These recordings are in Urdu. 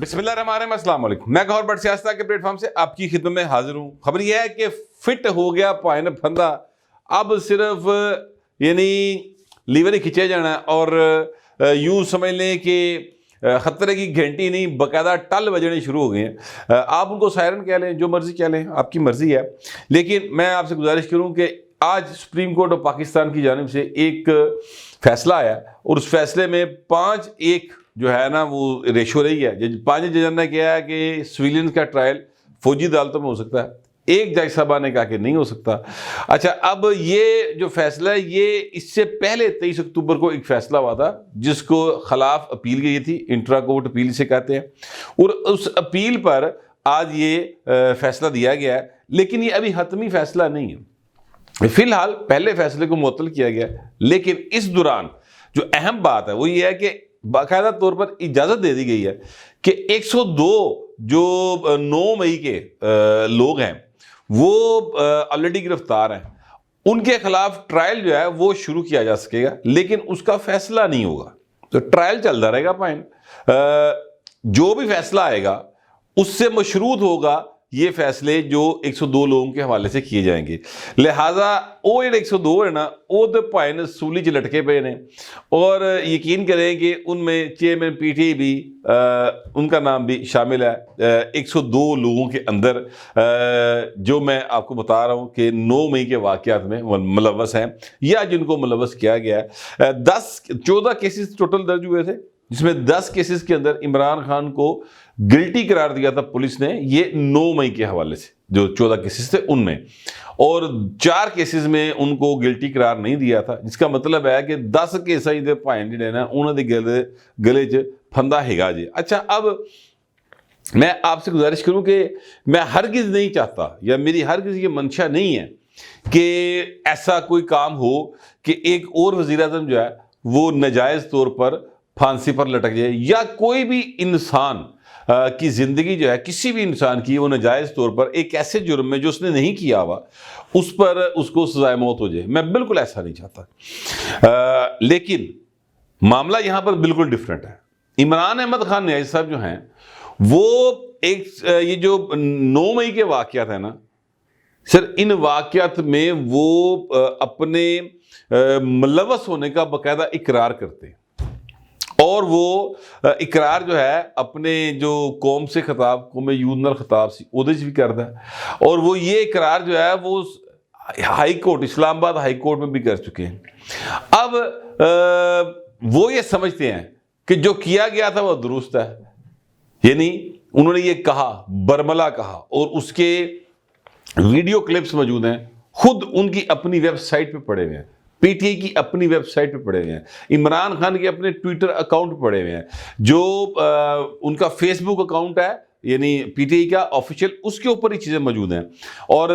بسم اللہ الرحمن الرحیم، السلام علیکم۔ میں گوہر بٹ سیاست کے پلیٹ فارم سے آپ کی خدمت میں حاضر ہوں۔ خبر یہ ہے کہ فٹ ہو گیا پائن پھندا، اب صرف لیور ہی کھچے جانا ہے، اور یوں سمجھ لیں کہ خطرے کی گھنٹی نہیں، باقاعدہ ٹل بجنے شروع ہو گئے ہیں۔ آپ ان کو سائرن کہہ لیں، جو مرضی کہہ لیں، آپ کی مرضی ہے، لیکن میں آپ سے گزارش کروں کہ آج سپریم کورٹ آف پاکستان کی جانب سے ایک فیصلہ آیا، اور اس فیصلے میں 5-1 جو ہے نا وہ ریشو رہی ہے۔ 5 ججوں نے کہا ہے کہ سویلینز کا ٹرائل فوجی عدالتوں میں ہو سکتا ہے، ایک جج صاحبہ نے کہا کہ نہیں ہو سکتا۔ اچھا، اب یہ جو فیصلہ ہے، یہ اس سے پہلے 23 اکتوبر کو ایک فیصلہ ہوا تھا جس کو خلاف اپیل گئی تھی، انٹرا کورٹ اپیل سے کہتے ہیں، اور اس اپیل پر آج یہ فیصلہ دیا گیا ہے، لیکن یہ ابھی حتمی فیصلہ نہیں ہے۔ فی الحال پہلے فیصلے کو معطل کیا گیا، لیکن اس دوران جو اہم بات ہے وہ یہ ہے کہ باقاعدہ طور پر اجازت دے دی گئی ہے کہ 102 جو 9 مئی کے لوگ ہیں وہ آلریڈی گرفتار ہیں، ان کے خلاف ٹرائل جو ہے وہ شروع کیا جا سکے گا، لیکن اس کا فیصلہ نہیں ہوگا، تو ٹرائل چلتا رہے گا۔ پائن جو بھی فیصلہ آئے گا اس سے مشروط ہوگا یہ فیصلے جو 102 لوگوں کے حوالے سے کیے جائیں گے، لہٰذا وہ 102 ہے نا، وہ تو پائن سولی چ لٹکے پے نے، اور یقین کریں کہ ان میں چیئرمین پی ٹی بھی ان کا نام بھی شامل ہے۔ 102 لوگوں کے اندر جو میں آپ کو بتا رہا ہوں کہ 9 مئی کے واقعات میں ملوث ہیں یا جن کو ملوث کیا گیا ہے۔ 14 کیسز ٹوٹل درج ہوئے تھے، جس میں 10 کیسز کے اندر عمران خان کو گلٹی قرار دیا تھا پولیس نے، یہ 9 مئی کے حوالے سے جو 14 کیسز تھے ان میں، اور 4 کیسز میں ان کو گلٹی قرار نہیں دیا تھا، جس کا مطلب ہے کہ 10 کیس دے پائن جڑے نا انہوں نے گلے چ پھندا ہیگا جی۔ اچھا، اب میں آپ سے گزارش کروں کہ میں ہرگز نہیں چاہتا، یا میری ہرگز یہ منشا نہیں ہے کہ ایسا کوئی کام ہو کہ ایک اور وزیر اعظم جو ہے وہ ناجائز طور پر پھانسی پر لٹک جائے، یا کوئی بھی انسان کی زندگی جو ہے، کسی بھی انسان کی، وہ ناجائز طور پر ایک ایسے جرم میں جو اس نے نہیں کیا ہوا اس پر اس کو سزائے موت ہو جائے۔ میں بالکل ایسا نہیں چاہتا، لیکن معاملہ یہاں پر بالکل ڈیفرنٹ ہے۔ عمران احمد خان نیازی صاحب جو ہیں وہ یہ جو 9 مئی کے واقعات ہیں نا سر، ان واقعات میں وہ اپنے ملوث ہونے کا باقاعدہ اقرار کرتے ہیں، اور وہ اقرار جو ہے اپنے جو قوم سے خطاب، قوم یونل خطاب سی اودے بھی کرتا ہے، اور وہ یہ اقرار جو ہے وہ ہائی کورٹ، اسلام آباد ہائی کورٹ میں بھی کر چکے ہیں۔ اب وہ یہ سمجھتے ہیں کہ جو کیا گیا تھا وہ درست ہے، یعنی انہوں نے یہ کہا، برملا کہا، اور اس کے ویڈیو کلپس موجود ہیں، خود ان کی اپنی ویب سائٹ پہ پڑے ہوئے ہیں، پی ٹی آئی کی اپنی ویب سائٹ پہ پڑے ہوئے ہیں، عمران خان کے اپنے ٹویٹر اکاؤنٹ پہ پڑے ہوئے ہیں، جو ان کا فیس بک اکاؤنٹ ہے یعنی پی ٹی آئی کا آفیشیل، اس کے اوپر ہی چیزیں موجود ہیں، اور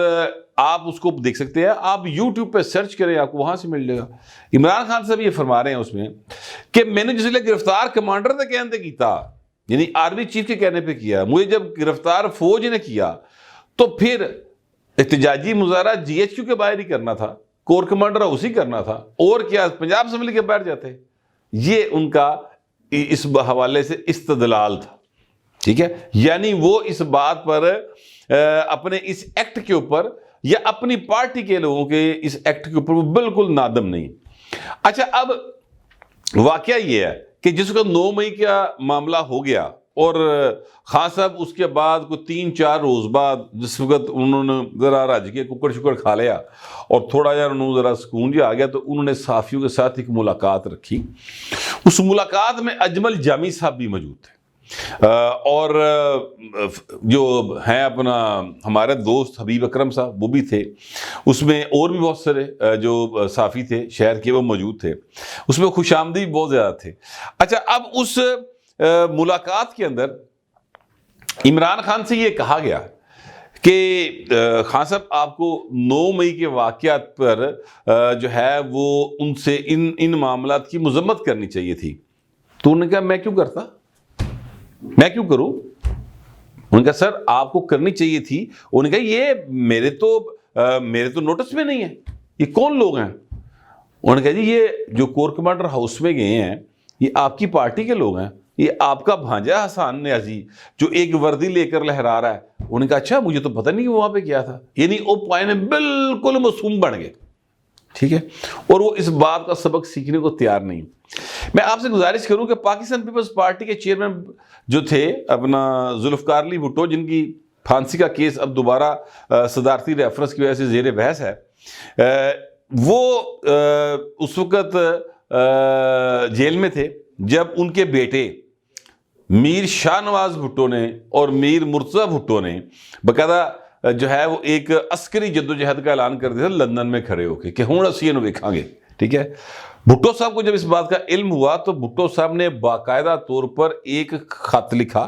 آپ اس کو دیکھ سکتے ہیں۔ آپ یوٹیوب پہ سرچ کریں، آپ کو وہاں سے مل جائے گا۔ عمران خان صاحب یہ فرما رہے ہیں اس میں کہ میں نے جس لئے گرفتار کمانڈر نے کہنے کی تھا، یعنی آرمی چیف کے کہنے پہ کیا، مجھے جب گرفتار فوج نے کیا تو پھر احتجاجی مظاہرہ جی ایچ کیو کے باہر ہی کرنا تھا، کور کمانڈر اسی کرنا تھا، اور کیا اپنجاب اسمبلی کے باہر جاتے۔ یہ ان کا اس حوالے سے استدلال تھا، ٹھیک ہے، یعنی وہ اس بات پر اپنے اس ایکٹ کے اوپر یا اپنی پارٹی کے لوگوں کے اس ایکٹ کے اوپر وہ بالکل نادم نہیں۔ اچھا، اب واقعہ یہ ہے کہ جس کو 9 مئی کا معاملہ ہو گیا، اور خان صاحب اس کے بعد کوئی 3-4 روز بعد جس وقت انہوں نے ذرا راج کے ککڑ شکڑ کھا لیا اور تھوڑا جا انہوں ذرا سکون جا آ گیا، تو انہوں نے صحافیوں کے ساتھ ایک ملاقات رکھی۔ اس ملاقات میں اجمل جامی صاحب بھی موجود تھے، اور جو ہیں اپنا ہمارے دوست حبیب اکرم صاحب وہ بھی تھے، اس میں اور بھی بہت سارے جو صحافی تھے شہر کے وہ موجود تھے، اس میں خوش آمدید بھی بہت زیادہ تھے۔ اچھا، اب اس ملاقات کے اندر عمران خان سے یہ کہا گیا کہ خان صاحب آپ کو 9 مئی کے واقعات پر جو ہے وہ ان سے ان معاملات کی مذمت کرنی چاہیے تھی، تو انہوں نے کہا میں کیوں کرتا، میں کیوں کروں؟ انہوں نے کہا سر آپ کو کرنی چاہیے تھی۔ انہوں نے کہا یہ میرے تو نوٹس میں نہیں ہے، یہ کون لوگ ہیں؟ انہوں نے کہا جی یہ جو کور کمانڈر ہاؤس میں گئے ہیں یہ آپ کی پارٹی کے لوگ ہیں، یہ آپ کا بھانجا حسان نیازی جو ایک وردی لے کر لہرا رہا ہے. انہوں نے کہا اچھا مجھے تو پتہ نہیں کہ وہاں پہ کیا تھا. یعنی وہ پوائنٹ بالکل معصوم بن گئے. ٹھیک ہے, اور وہ اس بات کا سبق سیکھنے کو تیار نہیں. میں آپ سے گزارش کروں کہ پاکستان پیپلز پارٹی کے چیئرمین جو تھے اپنا ذوالفقار علی بھٹو, جن کی پھانسی کا کیس اب دوبارہ صدارتی ریفرنس کی وجہ سے زیر بحث ہے, وہ اس وقت جیل میں تھے جب ان کے بیٹے میر شاہ نواز بھٹو نے اور میر مرتضی بھٹو نے باقاعدہ جو ہے وہ ایک عسکری جدوجہد کا اعلان کر دیا تھا لندن میں کھڑے ہو کے کہ ہوں اسی نو ویکھاں گے. ٹھیک ہے, بھٹو صاحب کو جب اس بات کا علم ہوا تو بھٹو صاحب نے باقاعدہ طور پر ایک خط لکھا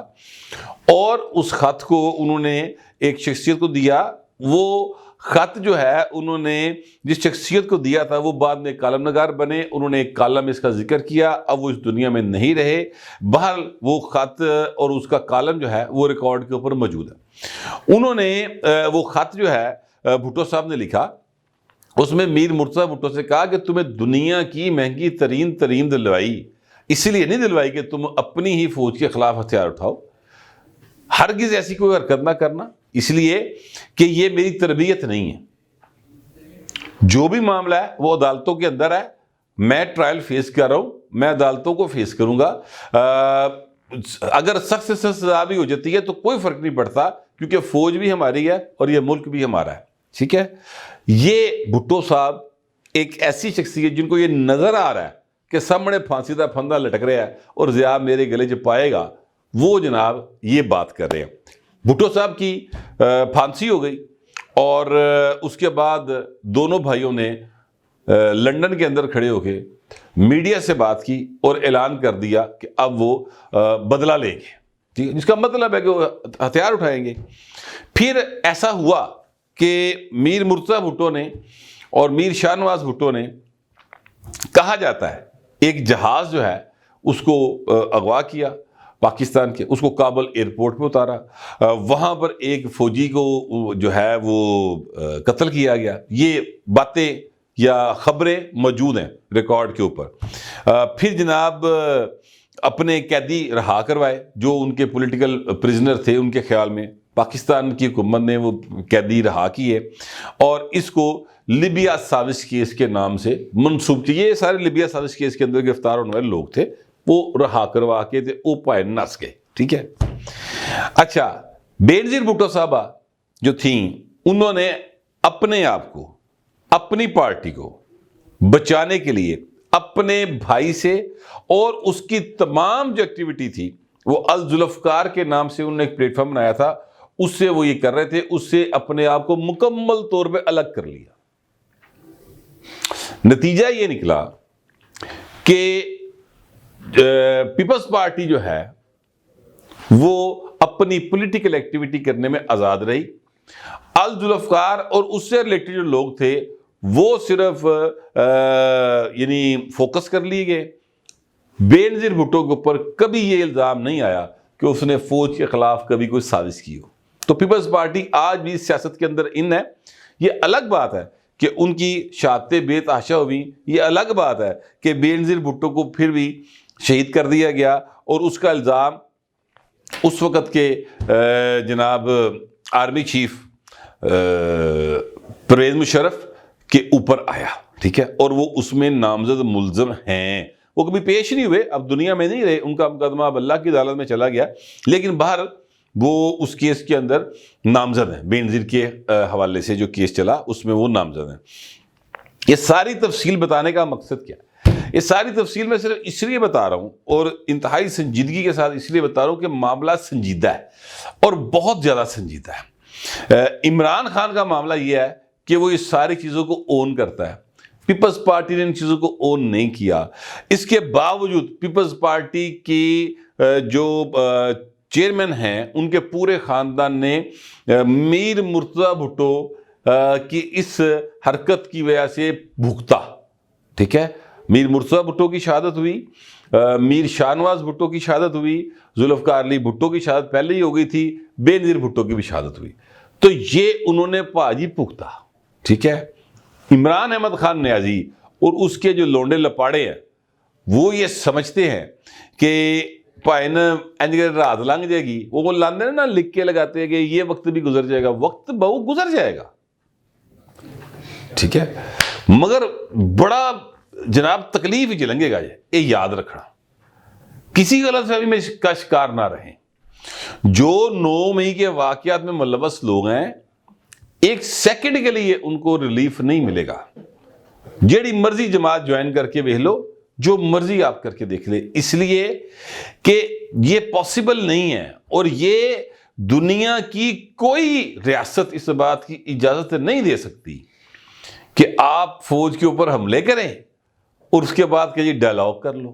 اور اس خط کو انہوں نے ایک شخصیت کو دیا. وہ خط جو ہے انہوں نے جس شخصیت کو دیا تھا وہ بعد میں کالم نگار بنے, انہوں نے ایک کالم اس کا ذکر کیا, اب وہ اس دنیا میں نہیں رہے. بہرحال وہ خط اور اس کا کالم جو ہے وہ ریکارڈ کے اوپر موجود ہے. انہوں نے وہ خط جو ہے بھٹو صاحب نے لکھا, اس میں میر مرتضی بھٹو سے کہا کہ تمہیں دنیا کی مہنگی ترین دلوائی اس لیے نہیں دلوائی کہ تم اپنی ہی فوج کے خلاف ہتھیار اٹھاؤ, ہرگز ایسی کوئی حرکت نہ کرنا, اس لیے کہ یہ میری تربیت نہیں ہے. جو بھی معاملہ ہے وہ عدالتوں کے اندر ہے, میں ٹرائل فیس کر رہا ہوں, میں عدالتوں کو فیس کروں گا. اگر سخت سے سخت سزا بھی ہو جاتی ہے تو کوئی فرق نہیں پڑتا, کیونکہ فوج بھی ہماری ہے اور یہ ملک بھی ہمارا ہے. ٹھیک ہے, یہ بھٹو صاحب ایک ایسی شخصیت جن کو یہ نظر آ رہا ہے کہ سامنے پھانسی کا پھندا لٹک رہا ہے اور ضیاء میرے گلے چ پائے گا, وہ جناب یہ بات کر رہے ہیں. بھٹو صاحب کی پھانسی ہو گئی اور اس کے بعد دونوں بھائیوں نے لندن کے اندر کھڑے ہو کے میڈیا سے بات کی اور اعلان کر دیا کہ اب وہ بدلہ لیں گے. ٹھیک ہے, جس کا مطلب ہے کہ وہ ہتھیار اٹھائیں گے. پھر ایسا ہوا کہ میر مرتضی بھٹو نے اور میر شاہ نواز بھٹو نے, کہا جاتا ہے ایک جہاز جو ہے اس کو اغوا کیا پاکستان کے, اس کو کابل ایئرپورٹ پہ اتارا, وہاں پر ایک فوجی کو جو ہے وہ قتل کیا گیا. یہ باتیں یا خبریں موجود ہیں ریکارڈ کے اوپر. پھر جناب اپنے قیدی رہا کروائے جو ان کے پولیٹیکل پرزنر تھے, ان کے خیال میں پاکستان کی حکومت نے وہ قیدی رہا کیے اور اس کو لیبیا سازش کیس کے نام سے منسوب کیے. یہ سارے لیبیا سازش کیس کے اندر گرفتار ہونے والے لوگ تھے, وہ رہا کروا کے تھے, وہ پائے نس گئے. ٹھیک ہے, اچھا بینظیر بھٹو صاحبہ جو تھیں, انہوں نے اپنے آپ کو, اپنی پارٹی کو بچانے کے لیے اپنے بھائی سے اور اس کی تمام جو ایکٹیویٹی تھی وہ الذوالفقار کے نام سے انہوں نے ایک پلیٹ فارم بنایا تھا, اس سے وہ یہ کر رہے تھے, اس سے اپنے آپ کو مکمل طور پہ الگ کر لیا. نتیجہ یہ نکلا کہ پیپلز پارٹی جو ہے وہ اپنی پولیٹیکل ایکٹیویٹی کرنے میں آزاد رہی. الذوالفقار اور اس سے ریلیٹڈ جو لوگ تھے وہ صرف یعنی فوکس کر لیے گئے. بینظیر بھٹو کے اوپر کبھی یہ الزام نہیں آیا کہ اس نے فوج کے خلاف کبھی کوئی سازش کی ہو. تو پیپلز پارٹی آج بھی سیاست کے اندر ان ہے. یہ الگ بات ہے کہ ان کی شہادتیں بے تحاشا ہوئی, یہ الگ بات ہے کہ بینظیر بھٹو کو پھر بھی شہید کر دیا گیا اور اس کا الزام اس وقت کے جناب آرمی چیف پرویز مشرف کے اوپر آیا. ٹھیک ہے, اور وہ اس میں نامزد ملزم ہیں, وہ کبھی پیش نہیں ہوئے, اب دنیا میں نہیں رہے, ان کا مقدمہ اب اللہ کی عدالت میں چلا گیا, لیکن بہرحال وہ اس کیس کے اندر نامزد ہیں. بینظیر کے حوالے سے جو کیس چلا اس میں وہ نامزد ہیں. یہ ساری تفصیل بتانے کا مقصد کیا ہے؟ یہ ساری تفصیل میں صرف اس لیے بتا رہا ہوں اور انتہائی سنجیدگی کے ساتھ اس لیے بتا رہا ہوں کہ معاملہ سنجیدہ ہے اور بہت زیادہ سنجیدہ ہے. عمران خان کا معاملہ یہ ہے کہ وہ اس ساری چیزوں کو اون کرتا ہے. پیپلز پارٹی نے ان چیزوں کو اون نہیں کیا. اس کے باوجود پیپلز پارٹی کی جو چیئرمین ہیں ان کے پورے خاندان نے میر مرتضی بھٹو کی اس حرکت کی وجہ سے بھگتا. ٹھیک ہے, میر مرتضی بھٹو کی شہادت ہوئی, میر شاہ نواز بھٹو کی شہادت ہوئی, ذوالفقار علی بھٹو کی شہادت پہلے ہی ہو گئی تھی, بینظیر بھٹو کی بھی شہادت ہوئی. تو یہ انہوں نے پاجی بھگتا. ٹھیک ہے, عمران احمد خان نیازی اور اس کے جو لونڈے لپاڑے ہیں وہ یہ سمجھتے ہیں کہ ਭਾਵੇਂ ਇੰਜ ਕੇ ਰਾਤ ਲੰਘ ਜਾਏਗੀ, وہ ਲਾਉਂਦੇ ਨੇ ਨਾ ਲਿਖ کے لگاتے ہیں کہ یہ وقت بھی گزر جائے گا, وقت بہو گزر جائے گا, ٹھیک ہے, مگر بڑا جناب تکلیف ہی چلیں گے گا. یہ یاد رکھنا, کسی غلط فہمی میں کا شکار نہ رہیں. جو 9 مئی کے واقعات میں ملوث لوگ ہیں, ایک سیکنڈ کے لیے ان کو ریلیف نہیں ملے گا. جیڑی مرضی جماعت جوائن کر کے دیکھ لو, جو مرضی آپ کر کے دیکھ لے, اس لیے کہ یہ پاسبل نہیں ہے, اور یہ دنیا کی کوئی ریاست اس بات کی اجازت نہیں دے سکتی کہ آپ فوج کے اوپر حملے کریں اور اس کے بعد کہ یہ ڈائلاگ کر لو.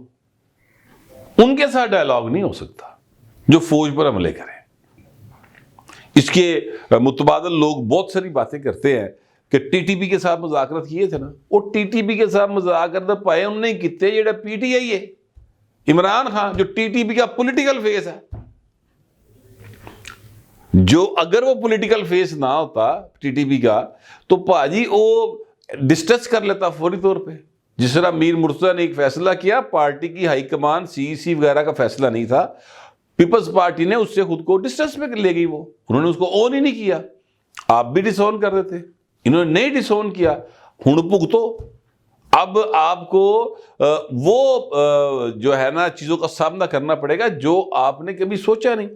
ان کے ساتھ ڈائلاگ نہیں ہو سکتا جو فوج پر حملے کریں. اس کے متبادل لوگ بہت ساری باتیں کرتے ہیں کہ ٹی ٹی پی کے ساتھ مذاکرات کیے تھے نا, وہ ٹی ٹی پی کے ساتھ مذاکرات پائے انہوں نے کیتے جڑا پی ٹی آئی ہے, عمران خان جو ٹی ٹی پی کا پولیٹیکل فیس ہے, جو اگر وہ پولیٹیکل فیس نہ ہوتا ٹی ٹی پی کا تو پاجی وہ ڈسکس کر لیتا فوری طور پہ. جس طرح میر مرتضیٰ نے ایک فیصلہ کیا, پارٹی کی ہائی کمان سی سی وغیرہ کا فیصلہ نہیں تھا, پیپلز پارٹی نے اس سے خود کو ڈسٹنس میں لے گئی, وہ انہوں نے اس کو اون ہی نہیں کیا. آپ بھی ڈس اون کر دیتے, انہوں نے نہیں ڈس اون کیا. ہن بھگتو. اب آپ کو وہ جو ہے نا چیزوں کا سامنا کرنا پڑے گا جو آپ نے کبھی سوچا نہیں.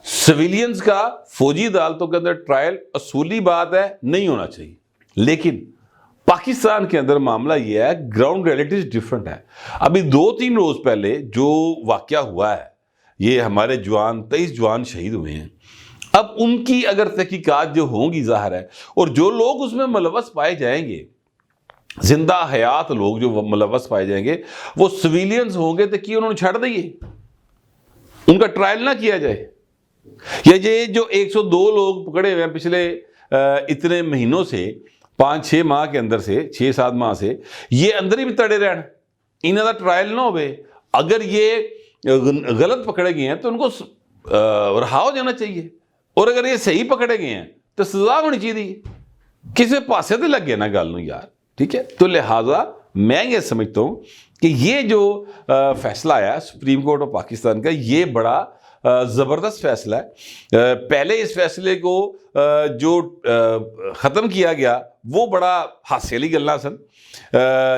سویلینز کا فوجی عدالتوں کے اندر ٹرائل اصولی بات ہے, نہیں ہونا چاہیے, لیکن پاکستان کے اندر معاملہ یہ ہے, گراؤنڈ ریئلٹیز ڈیفرنٹ ہے. ابھی 2-3 روز پہلے جو واقعہ ہوا ہے, یہ ہمارے جوان 23 جوان شہید ہوئے ہیں. اب ان کی اگر تحقیقات جو ہوں گی ظاہر ہے, اور جو لوگ اس میں ملوث پائے جائیں گے, زندہ حیات لوگ جو ملوث پائے جائیں گے, وہ سویلینز ہوں گے تو کی انہوں نے چھڑ دیے, ان کا ٹرائل نہ کیا جائے. یا یہ جو 102 لوگ پکڑے ہوئے ہیں پچھلے اتنے مہینوں سے, 5-6 ماہ کے اندر سے, 6-7 ماہ سے, یہ اندر ہی بھی تڑے رہن, انہوں کا ٹرائل نہ ہوئے. اگر یہ غلط پکڑے گئے ہیں تو ان کو رہا ہو جانا چاہیے, اور اگر یہ صحیح پکڑے گئے ہیں تو سزا ہونی چاہیے. کسی پاسے تو لگ گیا نا گل نوں یار, ٹھیک ہے. تو لہٰذا میں یہ سمجھتا ہوں کہ یہ جو فیصلہ آیا سپریم کورٹ آف پاکستان کا, یہ بڑا زبردست فیصلہ ہے. پہلے اس فیصلے کو جو ختم کیا گیا وہ بڑا ہاسے والی گلاں سن,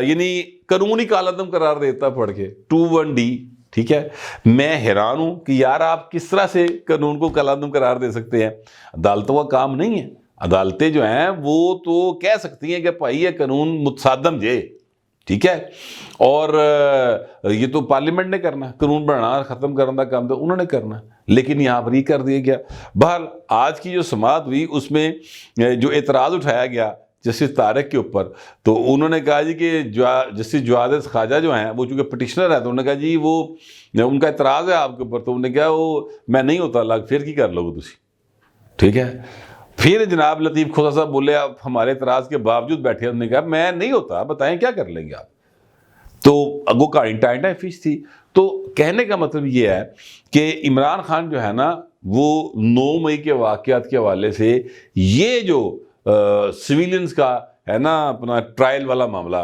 یعنی قانونی کالعدم قرار دیتا پڑھ کے 21D, ٹھیک ہے. میں حیران ہوں کہ یار آپ کس طرح سے قانون کو کالعدم قرار دے سکتے ہیں. عدالتوں کا کام نہیں ہے. عدالتیں جو ہیں وہ تو کہہ سکتی ہیں کہ بھائی یہ قانون متصادم جے, ٹھیک ہے, اور یہ تو پارلیمنٹ نے کرنا, قانون بنانا ختم کرنے کا کام تو انہوں نے کرنا, لیکن یہاں پر یہ کر دیا گیا. بہرحال آج کی جو سماعت ہوئی اس میں جو اعتراض اٹھایا گیا جسٹس طارق کے اوپر, تو انہوں نے کہا جی کہ جسٹس جواد خواجہ جو ہیں وہ چونکہ پٹیشنر ہے, تو انہوں نے کہا جی وہ ان کا اعتراض ہے آپ کے اوپر, تو انہوں نے کہا وہ میں نہیں ہوتا الگ, پھر کی کر لو گے تسی, ٹھیک ہے. پھر جناب لطیف کھوسا صاحب بولے آپ ہمارے اعتراض کے باوجود بیٹھے, انہوں نے کہا میں نہیں ہوتا, بتائیں کیا کر لیں گے آپ. تو اگو کہانی ٹائم فیس تھی. تو کہنے کا مطلب یہ ہے کہ عمران خان جو ہے نا وہ 9 مئی کے واقعات کے حوالے سے یہ جو سویلینز کا ہے نا اپنا ٹرائل والا معاملہ,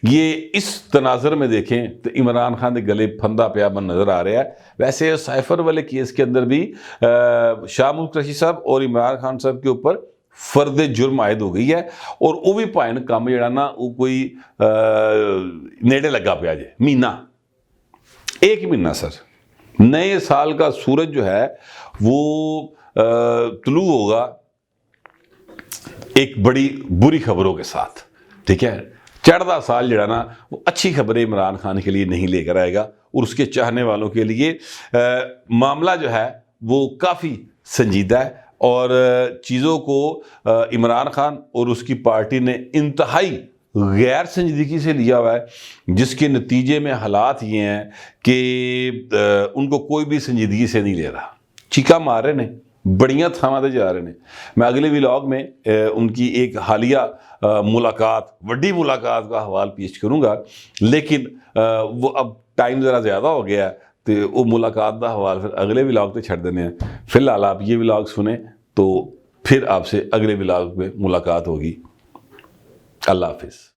یہ اس تناظر میں دیکھیں تو عمران خان کے گلے پھندا پیا بن نظر آ رہا ہے. ویسے سائفر والے کیس کے اندر بھی شاہ ملک قریشی صاحب اور عمران خان صاحب کے اوپر فرد جرم عائد ہو گئی ہے, اور وہ بھی پائن کام جڑا نا وہ کوئی نیڑے لگا پیا جائے. مہینہ 1 مہینہ سر, نئے سال کا سورج جو ہے وہ طلوع ہوگا ایک بڑی بری خبروں کے ساتھ, ٹھیک ہے. چڑھتا سال جڑا نا وہ اچھی خبریں عمران خان کے لیے نہیں لے کر آئے گا, اور اس کے چاہنے والوں کے لیے معاملہ جو ہے وہ کافی سنجیدہ ہے, اور چیزوں کو عمران خان اور اس کی پارٹی نے انتہائی غیر سنجیدگی سے لیا ہوا ہے, جس کے نتیجے میں حالات یہ ہیں کہ ان کو کوئی بھی سنجیدگی سے نہیں لے رہا. چیکا مار رہے ہیں, بڑیاں تھاماں تے جا رہے ہیں. میں اگلے ولاگ میں ان کی ایک حالیہ ملاقات, وڈی ملاقات کا حوال پیش کروں گا, لیکن وہ اب ٹائم ذرا زیادہ ہو گیا ہے تو وہ ملاقات کا حوال پھر اگلے ولاگ تے چھڑ دینے ہیں. فی الحال آپ یہ ولاگ سنیں تو پھر آپ سے اگلے ولاگ میں ملاقات ہوگی. اللہ حافظ.